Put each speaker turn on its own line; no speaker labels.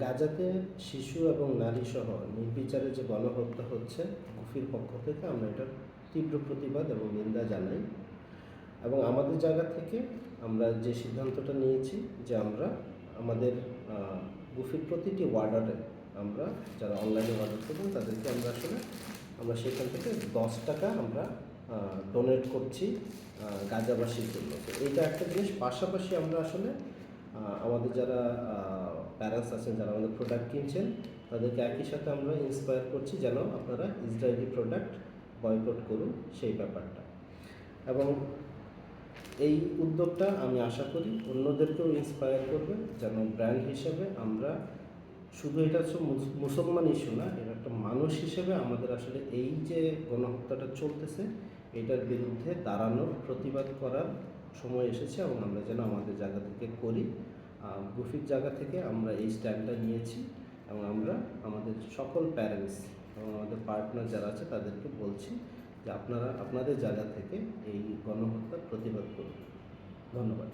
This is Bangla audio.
গাজাতে শিশু এবং নারীসহ নির্বিচারে যে গণহত্যা হচ্ছে, গুফির পক্ষ থেকে আমরা এটার তীব্র প্রতিবাদ এবং নিন্দা জানাই। এবং আমাদের জায়গা থেকে আমরা যে সিদ্ধান্তটা নিয়েছি যে আমরা আমাদের গুফির প্রতিটি ওয়ার্ডারে আমরা যারা অনলাইনে অর্ডার করবেন তাদেরকে আমরা সেখান থেকে 10 টাকা আমরা ডোনেট করছি গাজাবাসীর জন্য। তো এইটা একটা জিনিস। পাশাপাশি আমরা আমাদের যারা প্যারেন্টস আছেন, যারা আমাদের প্রোডাক্ট কিনছেন, তাদেরকে একই সাথে আমরা ইন্সপায়ার করছি যেন আপনারা ইসরায়েলি প্রোডাক্ট বয়কট করুন সেই ব্যাপারটা। এবং এই উদ্যোগটা আমি আশা করি অন্যদেরকেও ইন্সপায়ার করবে, যেন ব্র্যান্ড হিসেবে আমরা শুধু এটা হচ্ছে মুসলমান ইস্যু না, এটা একটা মানুষ হিসেবে আমাদের এই যে গণহত্যাটা চলতেছে এটার বিরুদ্ধে দাঁড়ানোর, প্রতিবাদ করার সময় এসেছে এবং আমরা যেন আমাদের জায়গা থেকে করি। গুফির জায়গা থেকে আমরা এই স্ট্যান্ডটা নিয়েছি এবং আমরা আমাদের সকল প্যারেন্টস এবং আমাদের পার্টনার যারা আছে তাদেরকে বলছি যে আপনারা আপনাদের জায়গা থেকে এই গণহত্যার প্রতিবাদ করুন। ধন্যবাদ।